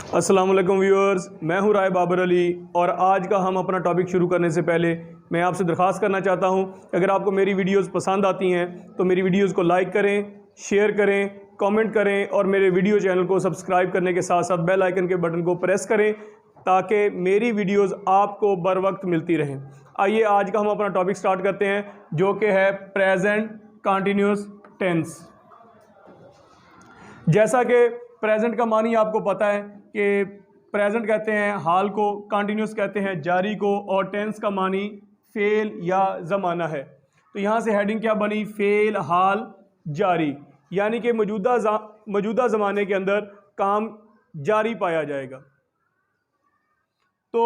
अस्सलाम वालेकुम व्यूअर्स, मैं हूं राय बाबर अली और आज का हम अपना टॉपिक शुरू करने से पहले मैं आपसे दरख्वास्त करना चाहता हूं कि अगर आपको मेरी वीडियोस पसंद आती हैं तो मेरी वीडियोस को लाइक करें, शेयर करें, कमेंट करें और मेरे वीडियो चैनल को सब्सक्राइब करने के साथ साथ बेल आइकन के बटन को प्रेस करें ताकि मेरी वीडियोस आपको बर वक्त मिलती रहें। आइए आज का हम अपना टॉपिक स्टार्ट करते हैं जो कि है प्रेजेंट कंटिन्यूस टेंस। जैसा कि प्रेजेंट का मानी आपको पता है कि प्रेजेंट कहते हैं हाल को, कंटिन्यूस कहते हैं जारी को और टेंस का मानी फेल या ज़माना है। तो यहाँ से हेडिंग क्या बनी? फेल, हाल, जारी, यानी कि मौजूदा ज़माने के अंदर काम जारी पाया जाएगा। तो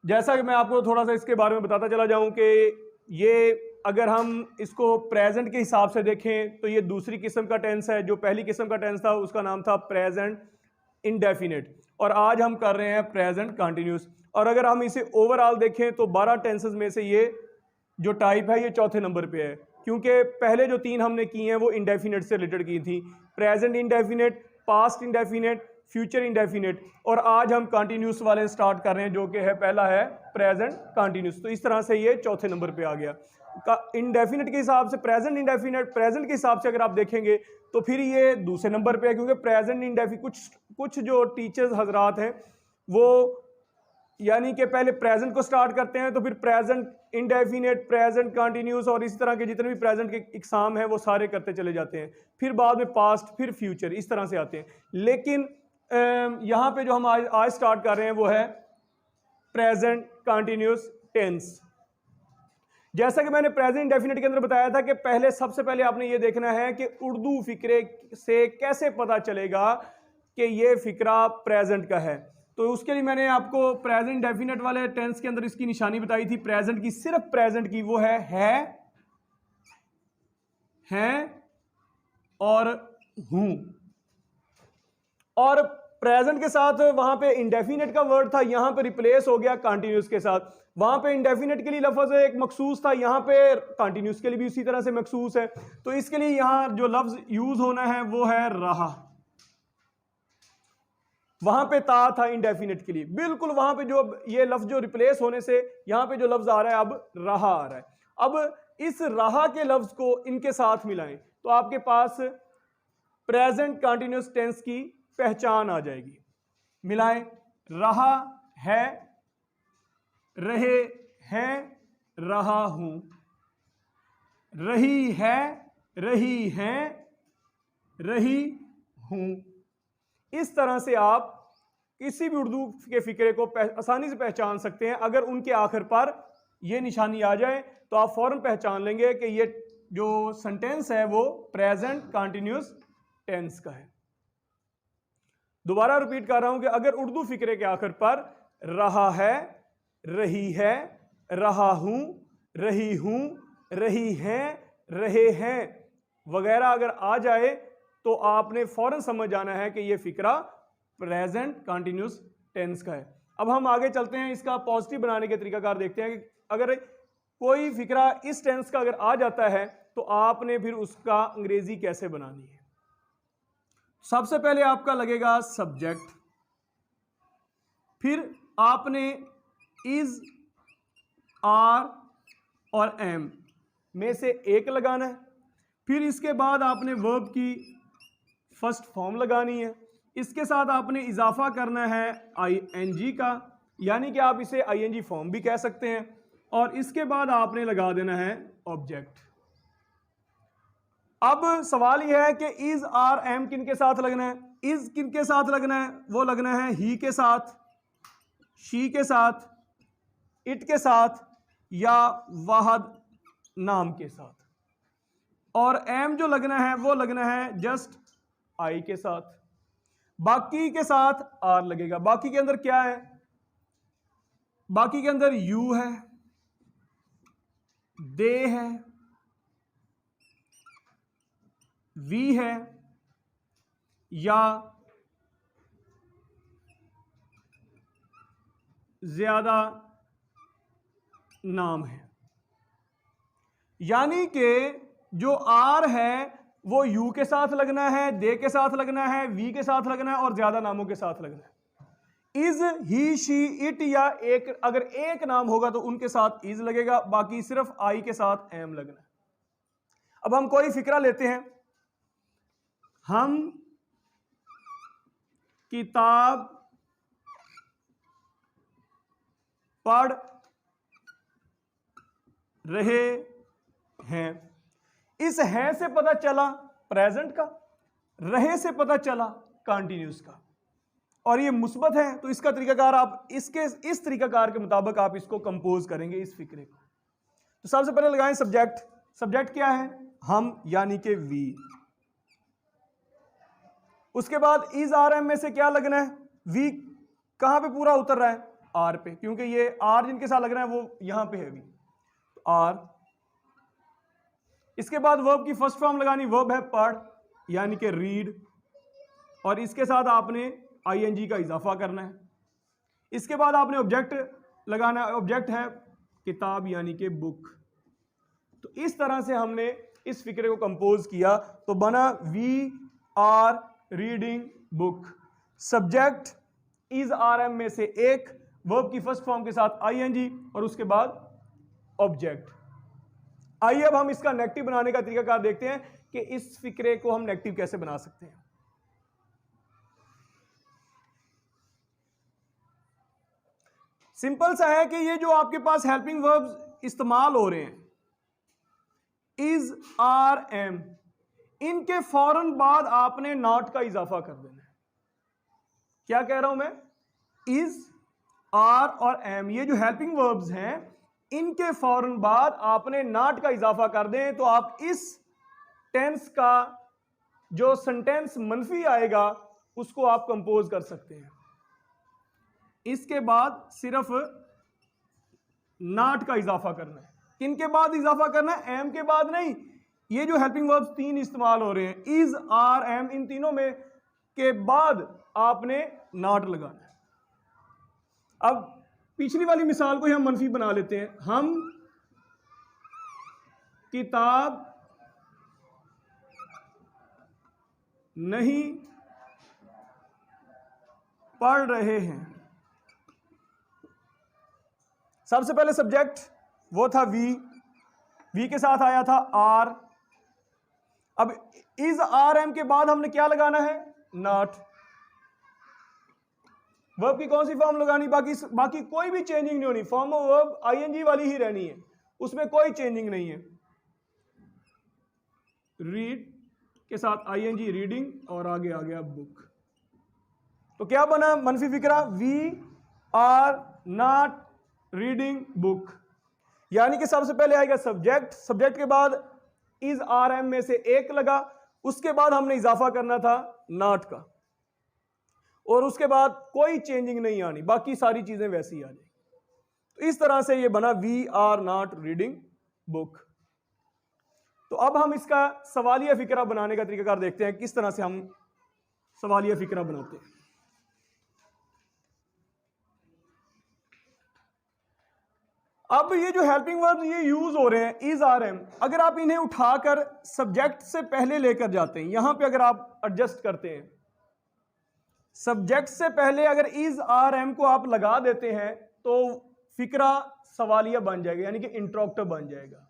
जैसा कि मैं आपको थोड़ा सा इसके बारे में बताता चला जाऊं कि ये अगर हम इसको प्रेजेंट के हिसाब से देखें तो ये दूसरी किस्म का टेंस है। जो पहली किस्म का टेंस था उसका नाम था प्रेजेंट इंडेफिनिट और आज हम कर रहे हैं प्रेजेंट कंटिन्यूस। और अगर हम इसे ओवरऑल देखें तो 12 टेंसेस में से ये जो टाइप है ये चौथे नंबर पे है, क्योंकि पहले जो 3 हमने की हैं वो इंडेफिनिट से रिलेटेड की थी। Present indefinite, past indefinite, future indefinite, और आज हम कंटिन्यूस वाले स्टार्ट कर रहे हैं जो कि है पहला है प्रेजेंट कंटिन्यूस। तो इस तरह से ये चौथे नंबर पे आ गया। इंडेफिनिट के हिसाब से प्रेजेंट इंडेफिनिट, प्रेजेंट के हिसाब से अगर आप देखेंगे तो फिर ये दूसरे नंबर पे है, क्योंकि प्रेजेंट इंडेफिनिट कुछ जो टीचर्स हजरात हैं वो यानी कि पहले प्रेजेंट को स्टार्ट करते हैं तो फिर प्रेजेंट इंडेफिनिट, प्रेजेंट कंटिन्यूस और इस तरह के जितने भी प्रेजेंट के एग्जाम हैं वो सारे करते चले जाते हैं। फिर बाद में पास्ट, फिर फ्यूचर, इस तरह से आते हैं। लेकिन यहाँ पे जो हम आज स्टार्ट कर रहे हैं वो है प्रेजेंट कंटिन्यूस टेंस। जैसा कि मैंने प्रेजेंट इंडेफिनिट के अंदर बताया था कि पहले सबसे पहले आपने ये देखना है कि उर्दू फिक्रे से कैसे पता चलेगा कि ये फिक्रा प्रेजेंट का है। तो उसके लिए मैंने आपको प्रेजेंट इंडेफिनिट वाले टेंस के अंदर इसकी निशानी बताई थी प्रेजेंट की, सिर्फ प्रेजेंट की, वो है और हूं। और प्रेजेंट के साथ वहां पे इंडेफिनिट का वर्ड था, यहां पे रिप्लेस हो गया कंटिन्यूस के साथ। वहां पे इंडेफिनिट के लिए लफ्ज एक मखसूस था, यहां पे कंटिन्यूस के लिए भी उसी तरह से मखसूस है। तो इसके लिए यहां जो लफ्ज यूज होना है वो है रहा। वहां पे ता था इंडेफिनिट के लिए, बिल्कुल वहां पे जो ये लफ्ज जो रिप्लेस होने से यहां पे जो लफ्ज आ रहा है अब रहा आ रहा है। अब इस रहा के लफ्ज को इनके साथ मिलाएं तो आपके पास प्रेजेंट कंटिन्यूस टेंस की पहचान आ जाएगी। मिलाएं, रहा है, रहे हैं, रहा हूं, रही है, रही हैं, रही हूं। इस तरह से आप किसी भी उर्दू के फिक्रे को आसानी से पहचान सकते हैं। अगर उनके आखिर पर यह निशानी आ जाए तो आप फौरन पहचान लेंगे कि ये जो सेंटेंस है वो प्रेजेंट कंटिन्यूस टेंस का है। दोबारा रिपीट कर रहा हूं कि अगर उर्दू फिक्रे के आखिर पर रहा है, रही है, रहा हूं, रही हूं, रही हैं, रहे हैं वगैरह अगर आ जाए तो आपने फौरन समझ जाना है कि यह फिक्रा प्रेजेंट कंटिन्यूस टेंस का है। अब हम आगे चलते हैं, इसका पॉजिटिव बनाने के तरीकाकार देखते हैं कि अगर कोई फिक्रा इस टेंस का अगर आ जाता है तो आपने फिर उसका अंग्रेजी कैसे बनानी है। सबसे पहले आपका लगेगा सब्जेक्ट, फिर आपने इज, आर और एम में से एक लगाना है। फिर इसके बाद आपने वर्ब की फर्स्ट फॉर्म लगानी है। इसके साथ आपने इजाफा करना है आईएनजी का, यानी कि आप इसे आईएनजी फॉर्म भी कह सकते हैं। और इसके बाद आपने लगा देना है ऑब्जेक्ट। अब सवाल यह है कि इज, आर, एम किन के साथ लगना है? इज किन के साथ लगना है? वो लगना है ही के साथ, शी के साथ, इट के साथ या वाहद नाम के साथ। और एम जो लगना है वो लगना है जस्ट आई के साथ। बाकी के साथ आर लगेगा। बाकी के अंदर क्या है? बाकी के अंदर यू है, दे है, वी है या ज्यादा नाम है। यानी कि जो आर है वो यू के साथ लगना है, दे के साथ लगना है, वी के साथ लगना है और ज्यादा नामों के साथ लगना है। इज, ही, शी, इट या एक, अगर एक नाम होगा तो उनके साथ इज लगेगा, बाकी सिर्फ आई के साथ एम लगना है। अब हम कोई फिक्रा लेते हैं, हम किताब पढ़ रहे हैं। इस है से पता चला प्रेजेंट का, रहे से पता चला कंटिन्यूस का, और ये मुस्बत है तो इसका तरीकाकार आप इस तरीकाकार के मुताबिक आप इसको कंपोज करेंगे इस फिक्रे को। तो सबसे पहले लगाएं सब्जेक्ट। सब्जेक्ट क्या है? हम यानी कि वी। उसके बाद इज आर एम में से क्या लगना है? वी कहां पे पूरा उतर रहा है? आर पे, क्योंकि ये आर जिनके साथ लग रहा है वो यहां पे है वी, तो आर। इसके बाद वर्ब की फर्स्ट फॉर्म लगानी, वर्ब है पढ़ यानी कि रीड, और इसके साथ आपने आईएनजी का इजाफा करना है। इसके बाद आपने ऑब्जेक्ट लगाना, ऑब्जेक्ट है किताब यानी कि बुक। तो इस तरह से हमने इस फिक्रे को कंपोज किया, तो बना we are reading book. Subject is R M में से एक, वर्ब की फर्स्ट फॉर्म के साथ आईएनजी, और उसके बाद ऑब्जेक्ट। आइए अब हम इसका नेगेटिव बनाने का तरीकाकार देखते हैं कि इस फिक्रे को हम नेगेटिव कैसे बना सकते हैं। सिंपल सा है कि ये जो आपके पास हेल्पिंग वर्ब्स इस्तेमाल हो रहे हैं, इज आर एम, इनके फौरन बाद आपने नॉट का इजाफा कर देना है। क्या कह रहा हूं मैं? इज, आर और एम, ये जो हेल्पिंग वर्ब्स हैं, इनके फौरन बाद आपने नॉट का इजाफा कर दें, तो आप इस टेंस का जो सेंटेंस मनफी आएगा उसको आप कंपोज कर सकते हैं। इसके बाद सिर्फ नॉट का इजाफा करना है। किनके बाद इजाफा करना है? एम के बाद नहीं। ये जो हेल्पिंग वर्ब्स तीन इस्तेमाल हो रहे हैं, इज, आर, एम, इन तीनों में के बाद आपने नॉट लगाना है। अब पिछली वाली मिसाल को ही हम मनफी बना लेते हैं। हम किताब नहीं पढ़ रहे हैं। सबसे पहले सब्जेक्ट वो था वी, वी के साथ आया था आर। अब इज आर एम के बाद हमने क्या लगाना है? नॉट। वर्ब की कौन सी फॉर्म लगानी? बाकी कोई भी चेंजिंग नहीं होनी, फॉर्म ऑफ वर्ब आईएनजी वाली ही रहनी है, उसमें कोई चेंजिंग नहीं है। रीड के साथ आईएनजी रीडिंग, और आगे आ गया बुक। तो क्या बना मनफी फिक्रा? We are not reading book, यानी कि सबसे पहले आएगा सब्जेक्ट, सब्जेक्ट के बाद इज आर एम में से एक लगा, उसके बाद हमने इजाफा करना था नॉट का, और उसके बाद कोई चेंजिंग नहीं आनी, बाकी सारी चीजें वैसी ही आ जाएगी। तो इस तरह से ये बना we are not reading book. तो अब हम इसका सवालिया फिक्रा बनाने का तरीकाकार देखते हैं, किस तरह से हम सवालिया फिक्रा बनाते हैं। अब ये जो हेल्पिंग वर्ब्स ये यूज हो रहे हैं इज आर एम, अगर आप इन्हें उठाकर सब्जेक्ट से पहले लेकर जाते हैं, यहां पे अगर आप एडजस्ट करते हैं, सब्जेक्ट से पहले अगर इज आर एम को आप लगा देते हैं तो फिक्रा सवालिया बन जाएगा, यानी कि इंट्रोक्टर बन जाएगा।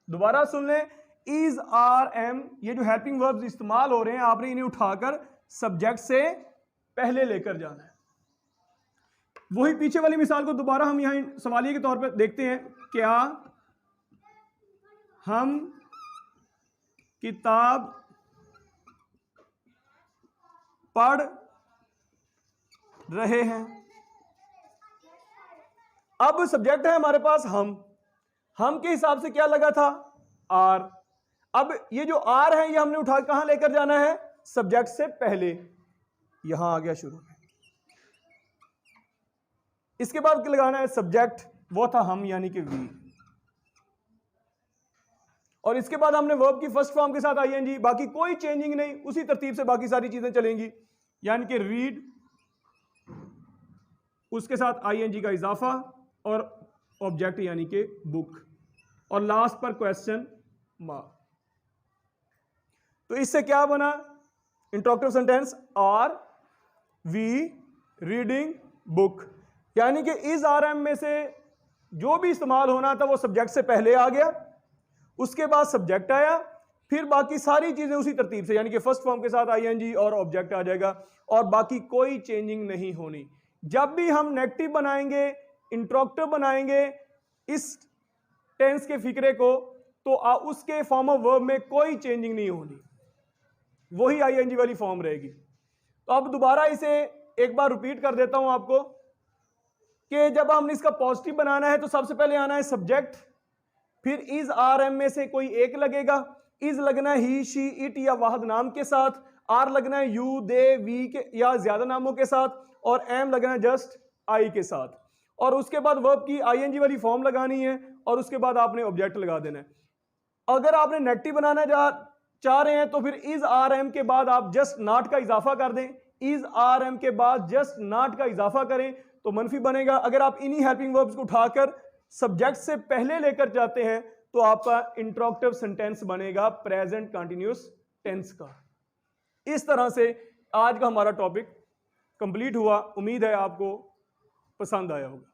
दोबारा सुन लें, इज आर एम, ये जो हेल्पिंग वर्ब्स इस्तेमाल हो रहे हैं, आपने इन्हें उठाकर सब्जेक्ट से पहले लेकर जाना है। वही पीछे वाली मिसाल को दोबारा हम यहां सवालिया के तौर पर देखते हैं। क्या हम किताब पढ़ रहे हैं? अब सब्जेक्ट है हमारे पास हम के हिसाब से क्या लगा था? आर। अब ये जो आर है ये हमने उठा कहां लेकर जाना है? सब्जेक्ट से पहले, यहां आ गया शुरू में। इसके बाद क्या लगाना है? सब्जेक्ट, वो था हम यानी कि वी, और इसके बाद हमने वर्ब की फर्स्ट फॉर्म के साथ आईएनजी, बाकी कोई चेंजिंग नहीं, उसी तरतीब से बाकी सारी चीजें चलेंगी, यानी कि रीड, उसके साथ आईएनजी का इजाफा, और ऑब्जेक्ट यानी कि बुक, और लास्ट पर क्वेश्चन मार्क। तो इससे क्या बना? Interrogative sentence, are we reading book. यानी कि इज आर एम में से जो भी इस्तेमाल होना था वो सब्जेक्ट से पहले आ गया, उसके बाद सब्जेक्ट आया, फिर बाकी सारी चीजें उसी तरतीब से, यानी कि फर्स्ट फॉर्म के साथ आईएनजी और ऑब्जेक्ट आ जाएगा और बाकी कोई चेंजिंग नहीं होनी। जब भी हम नेगेटिव बनाएंगे, इंट्रोगेटिव बनाएंगे इस टेंस के फिक्रे को, तो उसके फॉर्म ऑफ वर्ब में कोई चेंजिंग नहीं होनी, वही आईएनजी वाली फॉर्म रहेगी। तो अब दोबारा इसे एक बार रिपीट कर देता हूं आपको कि जब हमने इसका पॉजिटिव बनाना है तो सबसे पहले आना है सब्जेक्ट, फिर इज आर एम में से कोई एक लगेगा। इज लगना है ही, शी, इट या वाहद नाम के साथ, आर लगना है यू, दे, वी के या ज्यादा नामों के साथ, और एम लगना है जस्ट आई के साथ। और उसके बाद वर्ब की आईएनजी वाली फॉर्म लगानी है और उसके बाद आपने ऑब्जेक्ट लगा देना है। अगर आपने नेगेटिव बनाना चाह रहे हैं तो फिर इज आर एम के बाद आप जस्ट नॉट का इजाफा कर दें, इज आर एम के बाद जस्ट नॉट का इजाफा करें तो मनफी बनेगा। अगर आप इन्हीं हेल्पिंग वर्ब्स को उठाकर सब्जेक्ट से पहले लेकर जाते हैं तो आपका इंट्रोगेटिव सेंटेंस बनेगा प्रेजेंट कंटिन्यूअस टेंस का। इस तरह से आज का हमारा टॉपिक कंप्लीट हुआ। उम्मीद है आपको पसंद आया होगा।